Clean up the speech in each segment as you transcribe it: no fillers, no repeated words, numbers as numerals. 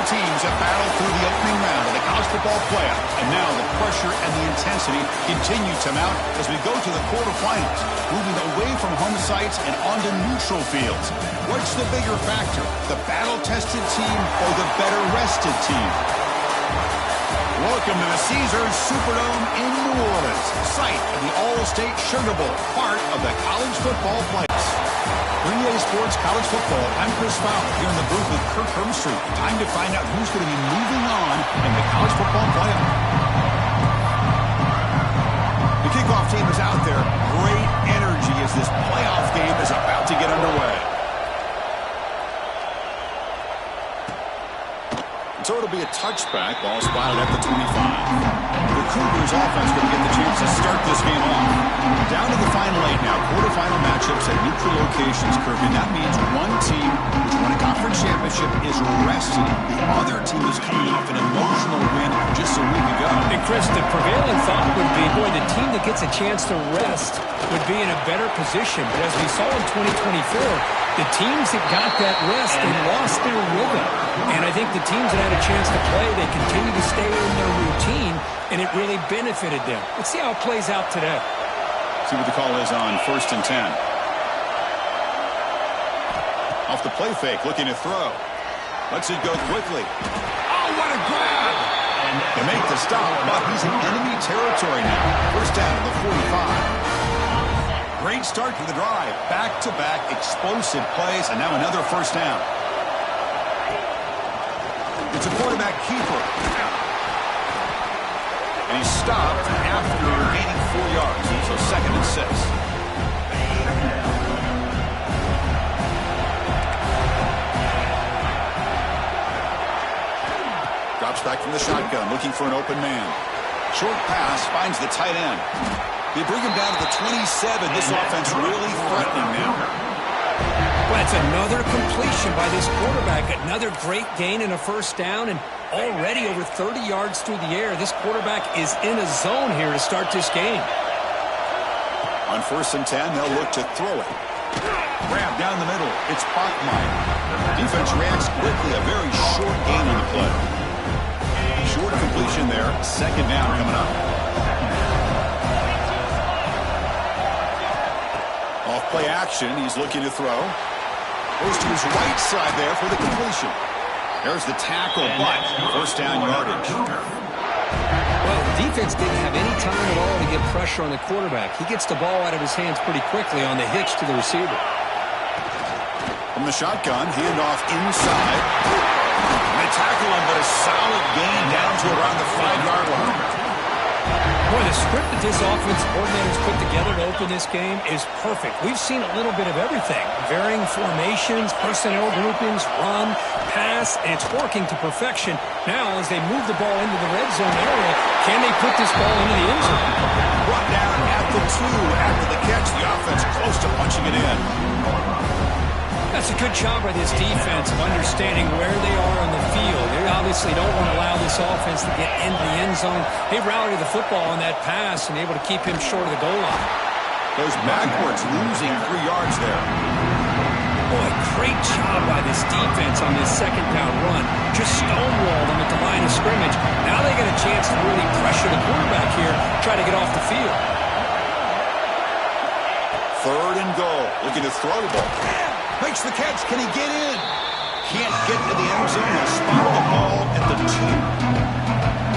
teams have battled through the opening round of the college football playoff, and now the pressure and the intensity continue to mount as we go to the quarterfinals, moving away from home sites and onto neutral fields. What's the bigger factor, the battle-tested team or the better-rested team? Welcome to the Caesars Superdome in New Orleans, site of the All-State Sugar Bowl, part of the college football playoffs. For EA Sports College Football, I'm Chris Fowler here in the booth with Kirk Herbstreit. Time to find out who's going to be moving on in the college football playoff. The kickoff team is out there. Great energy as this playoff game is about to get underway. So it'll be a touchback, ball spotted at the 25. The Cougars offense going to get the chance to start this game off. Down to the final 8 now. Quarterfinal matchups at neutral locations, Kirk, and that means one team which won a conference championship is resting. The other team is coming off an emotional win just a week ago. And Chris, the prevailing thought would be, boy, the team that gets a chance to rest would be in a better position. But as we saw in 2024, the teams that got that rest, they lost their rhythm. And I think the teams that had a chance to play, they continue to stay in their routine, and it really benefited them. Let's see how it plays out today. See what the call is on 1st and 10. Off the play fake, looking to throw. Lets it go quickly. Oh, what a grab! They make the stop, but he's in enemy territory now. First down to the 45. Great start to the drive. Back-to-back explosive plays, and now another first down. It's a quarterback keeper. And he's stopped after gaining 4 yards. So 2nd and 6. Drops back from the shotgun, looking for an open man. Short pass finds the tight end. They bring him down to the 27. This offense really threatening now. Well, it's another completion by this quarterback. Another great gain and a first down, and already over 30 yards through the air. This quarterback is in a zone here to start this game. On 1st and 10, they'll look to throw it. Grab down the middle. It's Bachmeier. Defense reacts quickly. A very short gain on the play. Short completion there. 2nd down coming up. Off play action. He's looking to throw. Goes to his right side there for the completion. There's the tackle, but first down yardage. Well, the defense didn't have any time at all to get pressure on the quarterback. He gets the ball out of his hands pretty quickly on the hitch to the receiver. From the shotgun, handoff inside. They tackle him, but a solid gain down to around the 5-yard line. Boy, the script that this offense coordinator's put together to open this game is perfect. We've seen a little bit of everything. Varying formations, personnel groupings, run, pass, and it's working to perfection. Now, as they move the ball into the red zone area, can they put this ball into the end zone? Brought down at the 2 after the catch. The offense close to punching it in. That's a good job by this defense of understanding where they are on the field. They obviously don't want to allow this offense to get into the end zone. They rallied the football on that pass and able to keep him short of the goal line. Goes backwards, losing 3 yards there. Boy, great job by this defense on this 2nd down run. Just stonewalled them at the line of scrimmage. Now they get a chance to really pressure the quarterback here, try to get off the field. 3rd and goal. Looking to throw the ball. Makes the catch. Can he get in? Can't get to the end zone. He'll spot the ball at the 2.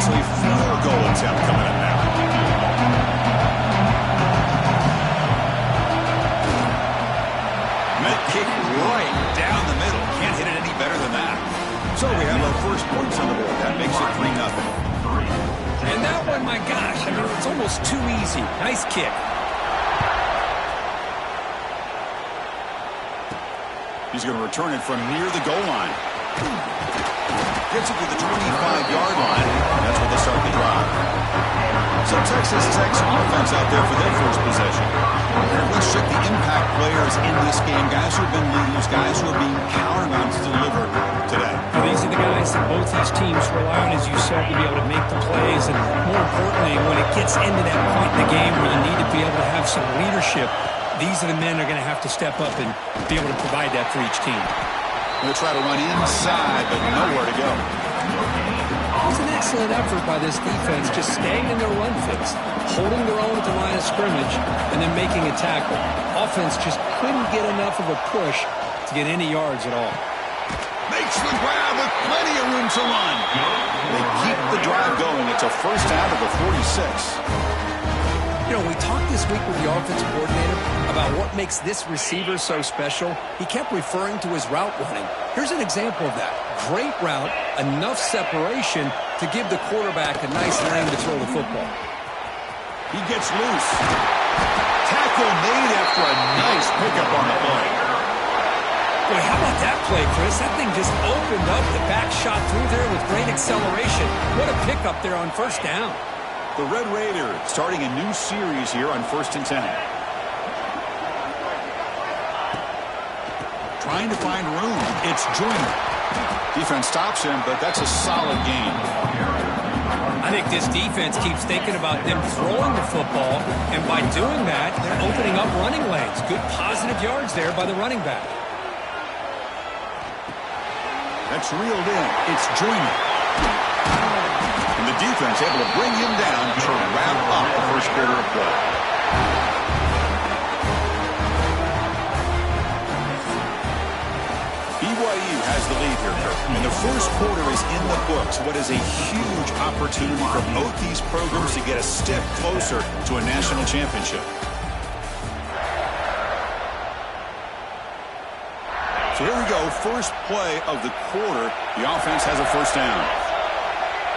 So a field goal attempt coming up now. Mid kick right down the middle. Can't hit it any better than that. So we have our first points on the board. That makes it 3-0. And that one, my gosh, I mean, it's almost too easy. Nice kick. He's going to return it from near the goal line. Gets it to the 25-yard line. That's where they start the drive. So Texas Tech's offense out there for their first possession. Let's check the impact players in this game. Guys who have been leaders, guys who are being counted on to deliver today. Well, these are the guys that both these teams rely on, as you said, to be able to make the plays. And more importantly, when it gets into that point in the game where you need to be able to have some leadership, these are the men that are going to have to step up and be able to provide that for each team. They'll try to run inside, but nowhere to go. It was an excellent effort by this defense, just staying in their run fix, holding their own at the line of scrimmage, and then making a tackle. Offense just couldn't get enough of a push to get any yards at all. Makes the grab with plenty of room to run. They keep the drive going. It's a first out of the 46. You know, we talked this week with the offensive coordinator about what makes this receiver so special. He kept referring to his route running. Here's an example of that. Great route, enough separation to give the quarterback a nice lane to throw the football. He gets loose. Tackle made after a nice pickup on the play. Boy, how about that play, Chris? That thing just opened up. The back shot through there with great acceleration. What a pickup there on first down. The Red Raiders starting a new series here on 1st and 10. Trying to find room. It's Joyner. Defense stops him, but that's a solid gain. I think this defense keeps thinking about them throwing the football, and by doing that, they're opening up running lanes. Good positive yards there by the running back. That's reeled in. It's Joyner. And the defense able to bring him down to wrap up the first quarter of play. BYU has the lead here, Kirk. And the first quarter is in the books. What is a huge opportunity for both these programs to get a step closer to a national championship. So here we go, first play of the quarter. The offense has a first down.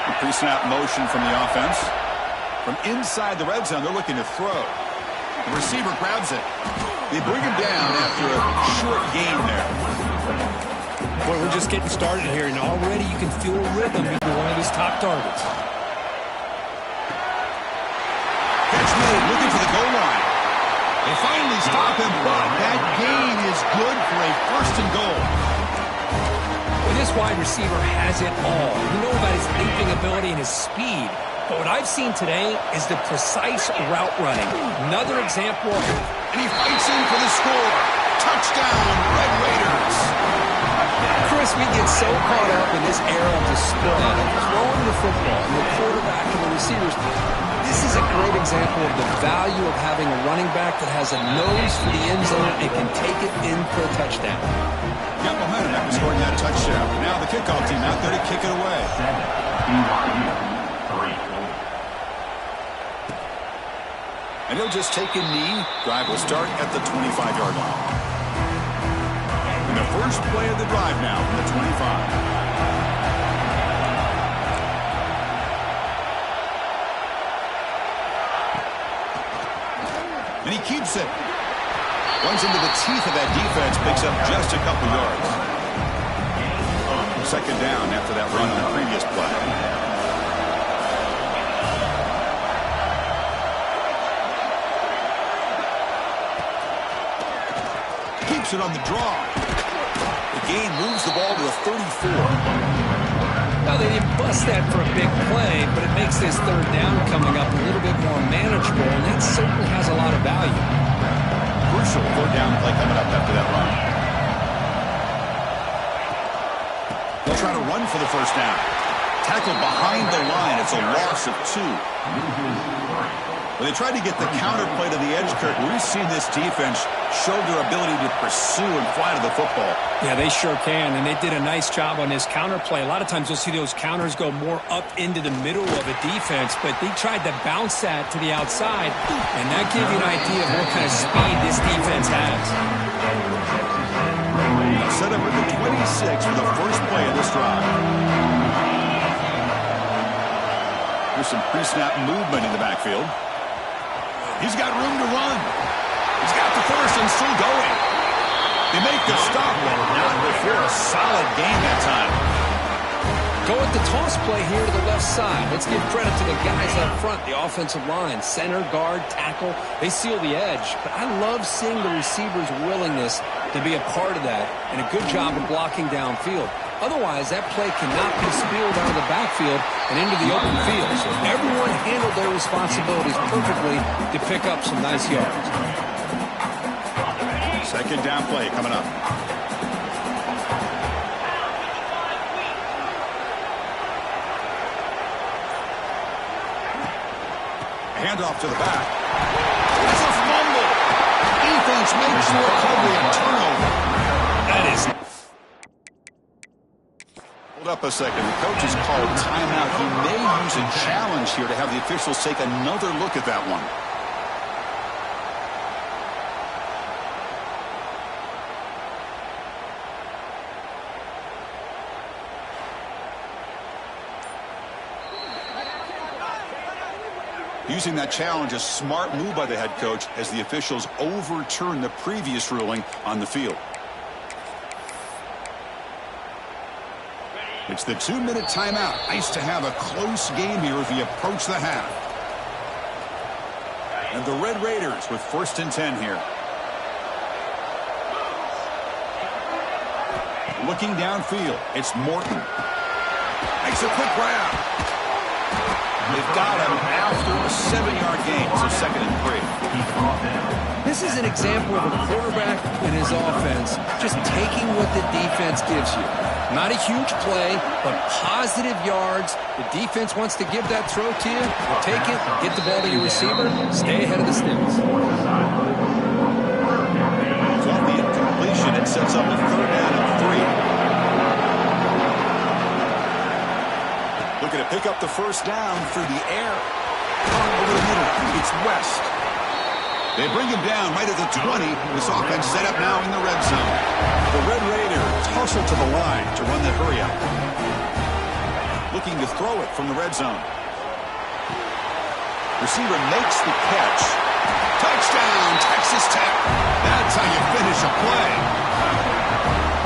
A pre-snap motion from the offense. From inside the red zone, they're looking to throw. The receiver grabs it. They bring him down after a short gain there. Boy, we're just getting started here, and already you can feel a rhythm being one of his top targets. Catch made, looking for the goal line. They finally stop him, but that gain is good for a first and goal. Well, this wide receiver has it all. You know about his leaping ability and his speed. But what I've seen today is the precise route running. Another example of it. And he fights in for the score. Touchdown, Red Raiders. Chris, we get so caught up in this era of the spread, of throwing the football, and the quarterback and the receivers. This is a great example of the value of having a running back that has a nose for the end zone and can take it in for a touchdown. Got momentum after scoring that touchdown. Now the kickoff team out there to kick it away. And he'll just take a knee. Drive will start at the 25-yard line. And the first play of the drive now from the 25. And he keeps it. Runs into the teeth of that defense, picks up just a couple yards. Second down after that run on the previous play. Keeps it on the draw. The gain moves the ball to the 34. Now, they didn't bust that for a big play, but it makes this third down coming up a little bit more manageable, and that certainly has a lot of value. Crucial third down play coming up after that run. They'll try to run for the first down. Tackled behind the line. It's a loss of 2. When they tried to get the counter play to the edge, Kirk, we've seen this defense show their ability to pursue and fly to the football. Yeah, they sure can, and they did a nice job on this counter play. A lot of times you'll see those counters go more up into the middle of a defense, but they tried to bounce that to the outside, and that gives you an idea of what kind of speed this defense has. Set up at the 26 for the first play of this drive. There's some pre-snap movement in the backfield. He's got room to run. He's got the first and still going. They make the stop, but not before a solid gain that time. Go with the toss play here to the left side. Let's give credit to the guys up front, the offensive line, center, guard, tackle. They seal the edge. But I love seeing the receiver's willingness to be a part of that and a good job of blocking downfield. Otherwise, that play cannot be spilled out of the backfield and into the open field. So everyone handled their responsibilities perfectly to pick up some nice yards. Second down play coming up. Handoff to the back. That's a fumble. Defense makes the recovery and turnover. That is... Hold up a second. The coach has called timeout. He may use a challenge here to have the officials take another look at that one. Using that challenge, a smart move by the head coach as the officials overturn the previous ruling on the field. It's the 2-minute timeout. Nice to have a close game here as we approach the half. And the Red Raiders with 1st and 10 here. Looking downfield, it's Morton. Makes a quick grab. They've got him after a 7-yard gain, so 2nd and 3. This is an example of a quarterback and his offense just taking what the defense gives you. Not a huge play, but positive yards. The defense wants to give that throw to you. You take it, get the ball to your receiver, stay ahead of the sticks. So off the incompletion, it sets up a 3rd down and 3. Looking to pick up the 1st down through the air. Over the middle, it's West. They bring him down right at the 20. This offense set up now in the red zone. The Red Raiders hustle to the line to run the hurry up. Looking to throw it from the red zone. Receiver makes the catch. Touchdown, Texas Tech. That's how you finish a play.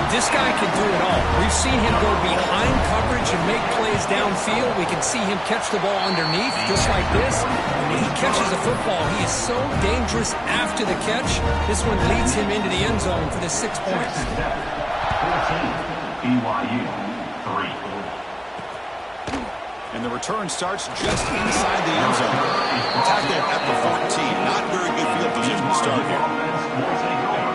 This guy can do it all. We've seen him go behind coverage and make plays downfield. We can see him catch the ball underneath, just like this. When he catches a football, he is so dangerous after the catch. This one leads him into the end zone for the 6 points. BYU 3. And the return starts just inside the end zone. Tackle at the 14. Not very good field position to start here.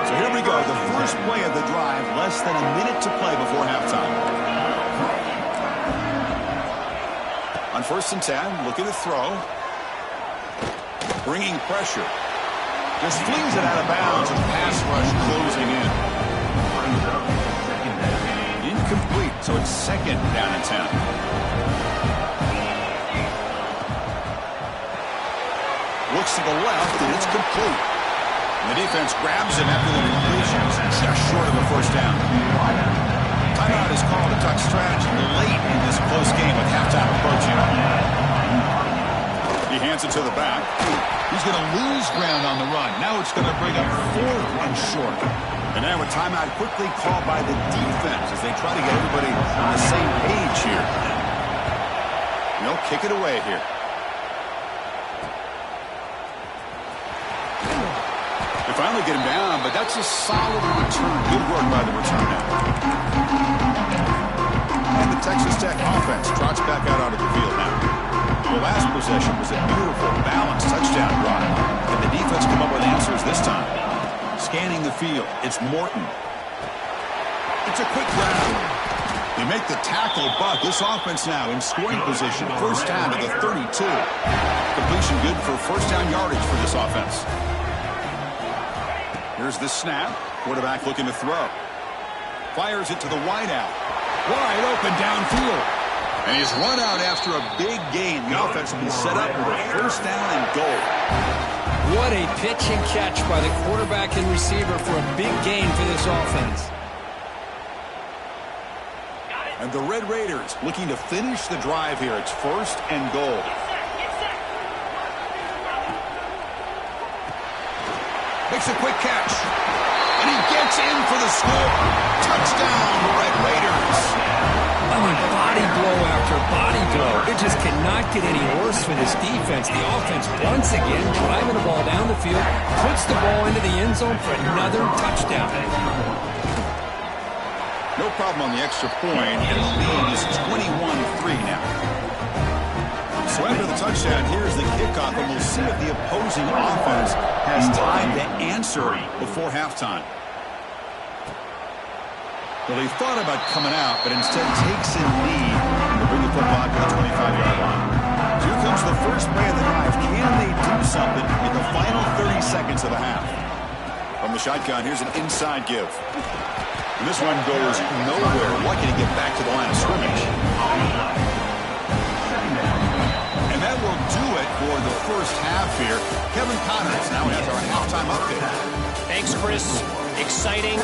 So here we go, the first play of the drive, less than a minute to play before halftime. On 1st and 10, looking to throw. Bringing pressure. Just flings it out of bounds and pass rush closing in. Incomplete, so it's 2nd down and 10. Looks to the left, and it's complete. And the defense grabs him after the completion, just short of a 1st down. Timeout is called to touch strategy late in this close game with halftime approaching. He hands it to the back. He's going to lose ground on the run. Now it's going to bring up 4th and short. And now a timeout quickly called by the defense as they try to get everybody on the same page here. And they'll kick it away here. They finally get him down, but that's a solid return. Good work by the returner. And the Texas Tech offense trots back out onto the field now. The last possession was a beautiful, balanced touchdown drive. And the defense come up with answers this time. Scanning the field, it's Morton. It's a quick grab. They make the tackle, but this offense now in scoring position. 1st down to the 32. Completion good for 1st down yardage for this offense. Here's the snap. Quarterback looking to throw. Fires it to the wideout. Wide open downfield. And he's run out after a big gain. The offense will be set up with a 1st down and goal. What a pitch and catch by the quarterback and receiver for a big gain for this offense. And the Red Raiders looking to finish the drive here. It's 1st and goal. Makes a quick catch. And he gets in for the score. Touchdown, Red Raiders. I mean, body blow after body blow. It just cannot get any worse for this defense. The offense, once again, driving the ball down the field, puts the ball into the end zone for another touchdown. No problem on the extra point, and the lead is 21-3 now. So after the touchdown, here's the kickoff, and we'll see if the opposing offense has time to answer before halftime. Well, he thought about coming out, but instead takes in lead to bring the football to the 25-yard line. So here comes the first play of the drive. Can they something in the final 30 seconds of the half. From the shotgun, here's an inside give. And this one goes nowhere. Lucky to get back to the line of scrimmage. And that will do it for the first half here. Kevin Connors now has our halftime update. Thanks, Chris. Exciting,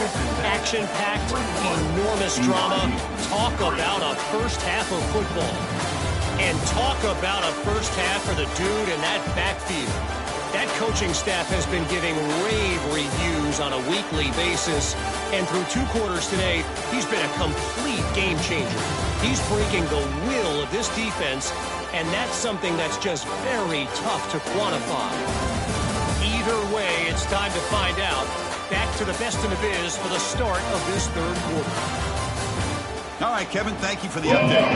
action-packed, enormous drama. Talk about a first half of football. And talk about a first half for the dude in that backfield. That coaching staff has been giving rave reviews on a weekly basis. And through 2 quarters today, he's been a complete game changer. He's breaking the will of this defense, and that's something that's just very tough to quantify. Either way, it's time to find out. Back to the best in the biz for the start of this 3rd quarter. All right, Kevin, thank you for the update.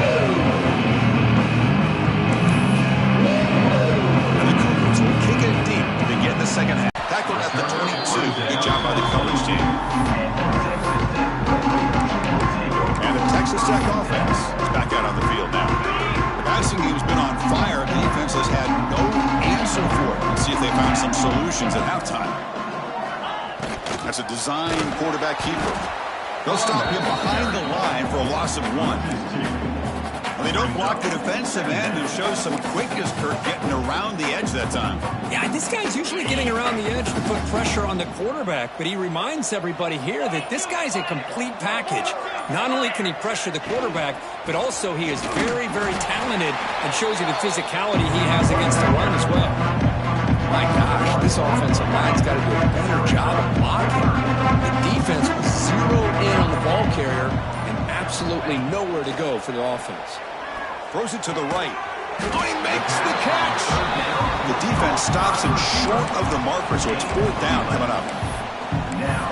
And the Cougars will kick it deep to begin the second half. Tackled at the 22. Good job by the coverage team. And the Texas Tech offense is back out on the field now. The passing game's been on fire. The defense has had no answer for it. Let's see if they found some solutions at halftime. That's a design quarterback keeper. They'll stop him behind the line for a loss of 1. Well, they don't block the defensive end, who shows some quickness, Kirk, getting around the edge that time. Yeah, this guy's usually getting around the edge to put pressure on the quarterback, but he reminds everybody here that this guy's a complete package. Not only can he pressure the quarterback, but also he is very, very talented and shows you the physicality he has against the run as well. My gosh, this offensive line's got to do a better job of blocking. The defense was zeroed in on the ball carrier and absolutely nowhere to go for the offense. Throws it to the right. Oh, he makes the catch. The defense stops him short of the marker, so it's 4th down coming up.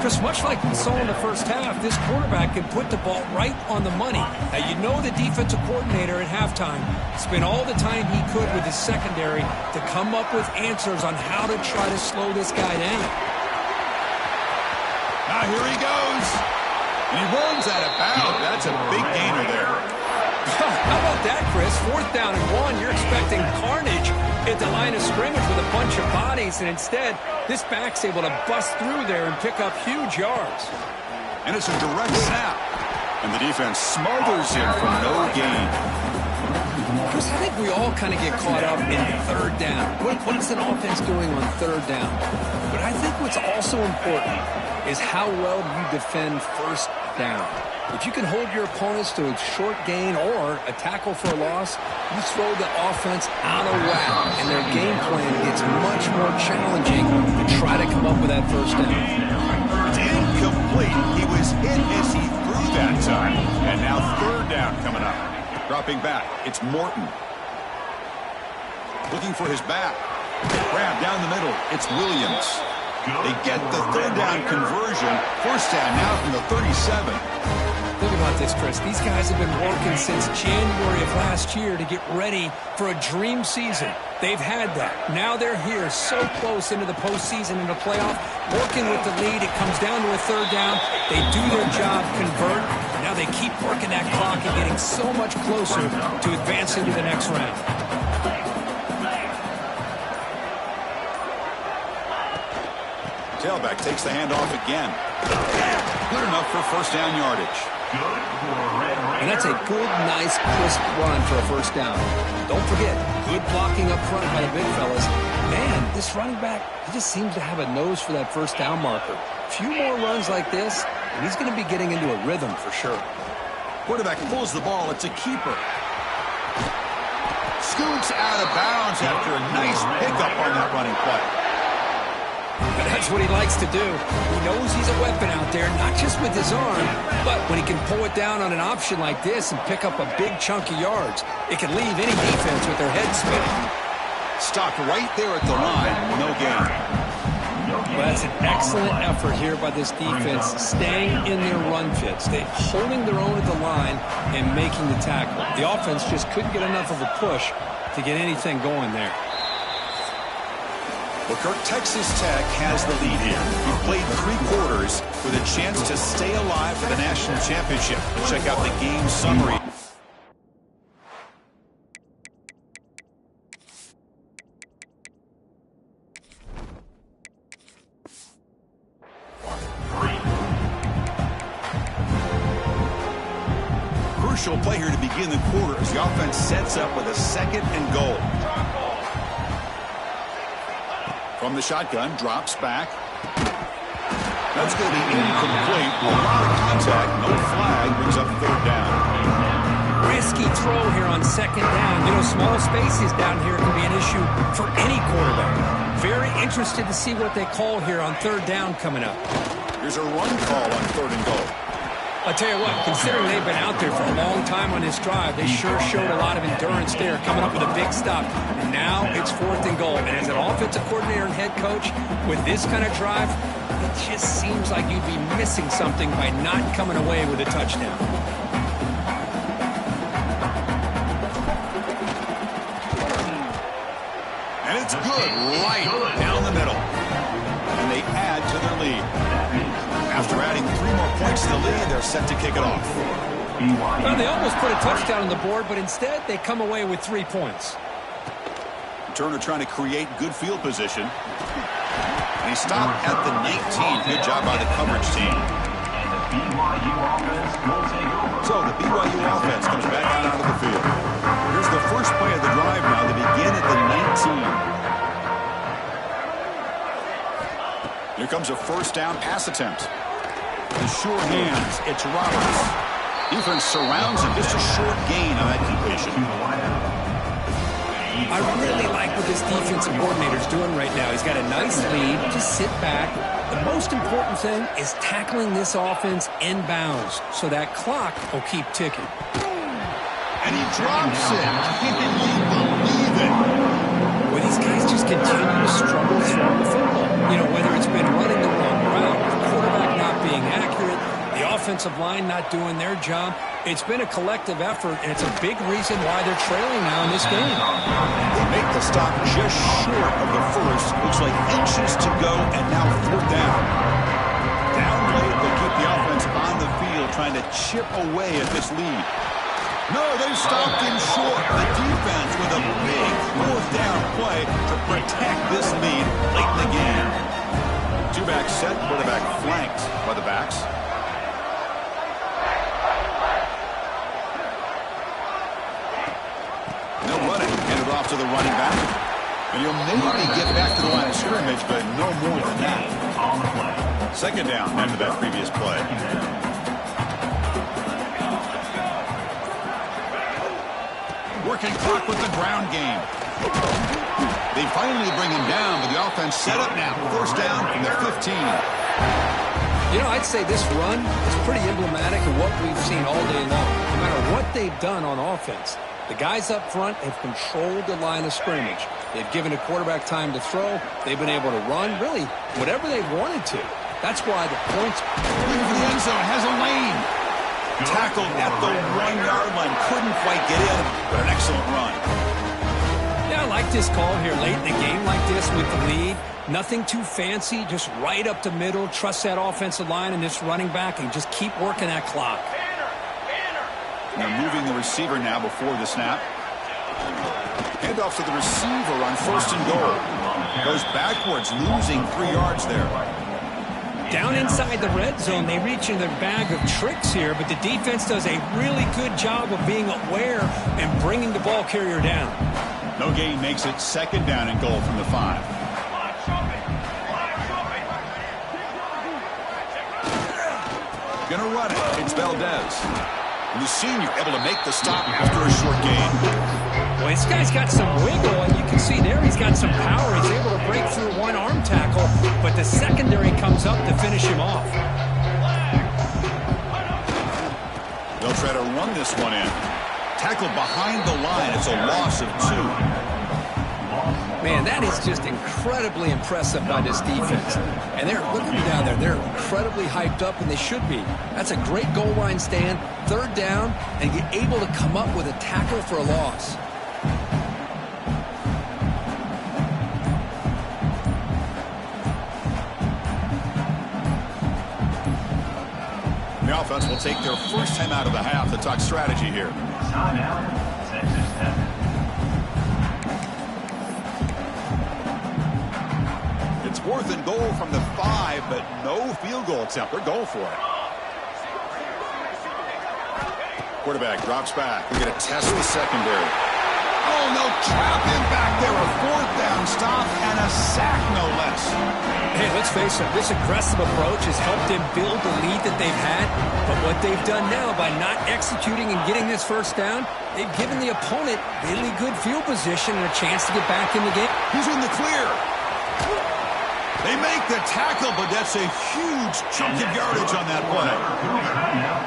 Chris, much like we saw in the first half, this quarterback can put the ball right on the money. Now, you know the defensive coordinator at halftime spent all the time he could with his secondary to come up with answers on how to try to slow this guy down. Now here he goes. He runs out of bounds. That's a big gainer there. How about that, Chris? 4th down and 1. You're expecting carnage at the line of scrimmage with a bunch of bodies, and instead, this back's able to bust through there and pick up huge yards. And it's a direct snap. And the defense smothers him for no gain. Chris, I think we all kind of get caught up in 3rd down. What is an offense doing on 3rd down? But I think what's also important is how well you defend 1st down. If you can hold your opponents to a short gain or a tackle for a loss, you throw the offense out of whack, and their game plan gets much more challenging to try to come up with that 1st down. It's incomplete. He was hit as he threw that time. And now 3rd down coming up. Dropping back, it's Morton. Looking for his back. Grab down the middle, it's Williams. They get the 3rd down conversion. 1st down now from the 37. Think about this, Chris. These guys have been working since January of last year to get ready for a dream season. They've had that. Now they're here so close into the postseason and the playoff, working with the lead. It comes down to a 3rd down. They do their job, convert. Now they keep working that clock and getting so much closer to advancing to the next round. Tailback takes the handoff again. Good enough for 1st down yardage. And that's a good, nice, crisp run for a 1st down. Don't forget, good blocking up front by the big fellas. Man, this running back, he just seems to have a nose for that 1st down marker. A few more runs like this, and he's going to be getting into a rhythm for sure. Quarterback pulls the ball. It's a keeper. Scoots out of bounds after a nice pickup on that running play. But that's what he likes to do. He knows he's a weapon out there, not just with his arm, but when he can pull it down on an option like this and pick up a big chunk of yards, it can leave any defense with their head spinning. Stopped right there at the line, no gain. Well, that's an excellent effort here by this defense, staying in their run fits. They're holding their own at the line and making the tackle. The offense just couldn't get enough of a push to get anything going there. Well, Kirk, Texas Tech has the lead here. We've played 3 quarters with a chance to stay alive for the national championship. Let's check out the game summary. crucial play here to begin the quarter as the offense sets up with a 2nd and goal. From the shotgun, drops back. That's going to be incomplete. A lot of contact, no flag, brings up 3rd down. Risky throw here on 2nd down. You know, small spaces down here can be an issue for any quarterback. Very interested to see what they call here on 3rd down coming up. Here's a run call on 3rd and goal. I'll tell you what, considering they've been out there for a long time on this drive, they sure showed a lot of endurance there, coming up with a big stop. And now it's 4th and goal. And as an offensive coordinator and head coach, with this kind of drive, it just seems like you'd be missing something by not coming away with a touchdown. And it's good, right down the middle. And they add to their lead. After adding 3 more points to the lead, they're set to kick it off. Well, they almost put a touchdown on the board, but instead they come away with 3 points. Turner trying to create good field position. And he stopped at the 19. Good job by the coverage team. So the BYU offense comes back out onto the field. Here's the first play of the drive now. They begin at the 19. Here comes a 1st down pass attempt. The short hands, it's Roberts. Defense surrounds him, just a short gain on that completion. I really like what this defensive coordinator's doing right now. He's got a nice lead. Just sit back. The most important thing is tackling this offense inbounds so that clock will keep ticking. And he drops it. Can you believe it? Well, these guys just continue to struggle throwing the football. You know, whether it's been running the wrong route, the quarterback not being accurate, the offensive line not doing their job. It's been a collective effort, and it's a big reason why they're trailing now in this game. They make the stop just short of the first. Looks like inches to go, and now 4th down. Down late, they'll keep the offense on the field, trying to chip away at this lead. No, they stopped him short. The defense with a big 4th down play to protect this lead late in the game. 2-back set, quarterback flanked by the backs. No running, handed off to the running back. And he'll maybe get back to the line of scrimmage, but no more than that. 2nd down after that previous play. Working clock with the ground game. They finally bring him down, but the offense set up now. 1st down from the 15. You know, I'd say this run is pretty emblematic of what we've seen all day long. No matter what they've done on offense, the guys up front have controlled the line of scrimmage. They've given the quarterback time to throw. They've been able to run, really, whatever they wanted to. That's why the points... Looking for the end zone, has a lane. Tackled at the 1-yard line. Couldn't quite get in, but an excellent run. Yeah, I like this call here late in the game like this with the lead. Nothing too fancy, just right up the middle. Trust that offensive line and this running back and just keep working that clock. They're moving the receiver now before the snap. Handoff to the receiver on 1st and goal. Goes backwards, losing 3 yards there. Down inside the red zone, they reach in their bag of tricks here, but the defense does a really good job of being aware and bringing the ball carrier down. No gain makes it 2nd down and goal from the 5. Gonna run it. It's Valdez. And the senior able to make the stop after a short gain. Well, this guy's got some wiggle, and you can see there he's got some power. He's able to break through one arm tackle, but the secondary comes up to finish him off. They'll try to run this one in. Tackled behind the line. It's a loss of 2. Man, that is just incredibly impressive by this defense. And they're looking down there. They're incredibly hyped up, and they should be. That's a great goal line stand, 3rd down, and get able to come up with a tackle for a loss. The offense will take their first time out of the half to talk strategy here. It's 4th and goal from the 5, but no field goal attempt. They're going for it. Quarterback drops back. We're going to test the secondary. Oh, no, trap him back there. A fourth down stop and a sack, no less. Hey, let's face it, this aggressive approach has helped them build the lead that they've had. But what they've done now by not executing and getting this first down, they've given the opponent really good field position and a chance to get back in the game. He's in the clear. They make the tackle, but that's a huge chunk of yardage on that play.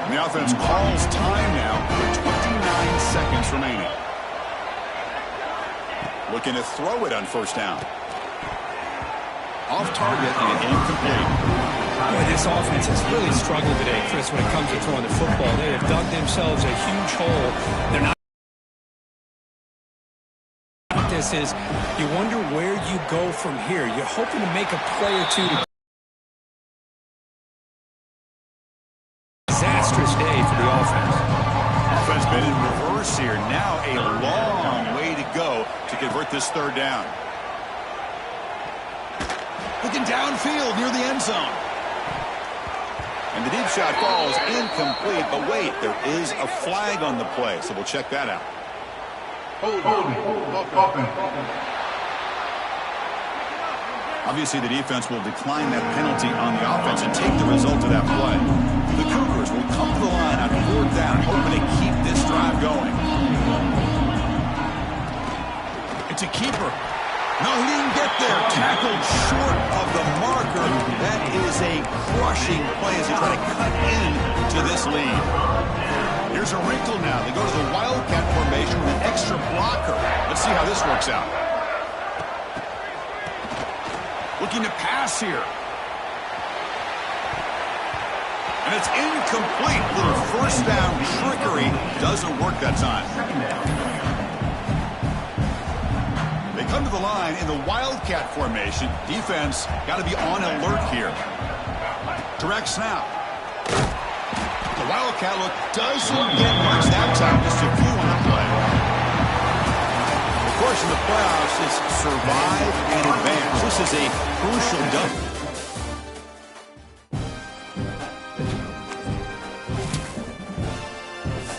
And the offense calls time now with 29 seconds remaining. Looking to throw it on first down. Off target and incomplete. Boy, this offense has really struggled today, Chris, when it comes to throwing the football. They have dug themselves a huge hole. They're not. This is, you wonder where you go from here. You're hoping to make a play or two. Disastrous day for the offense. Offense been in reverse here. Now a long way to go to convert this third down. Looking downfield near the end zone. And the deep shot falls incomplete. But wait, there is a flag on the play, so we'll check that out. Obviously, the defense will decline that penalty on the offense and take the result of that play. The Cougars will come to the line on fourth down, hoping to keep this drive going. It's a keeper. No, he didn't get there. Tackled short of the marker. That is a crushing play as they try to cut into this lead. Here's a wrinkle now. They go to the Wildcat formation with an extra blocker. Let's see how this works out. Looking to pass here. And it's incomplete. Little first down trickery doesn't work that time. They come to the line in the Wildcat formation. Defense got to be on alert here. Direct snap. The Wildcat look doesn't get much that time, just a few on the play. Of course, in the playoffs, it's survive and advance. This is a crucial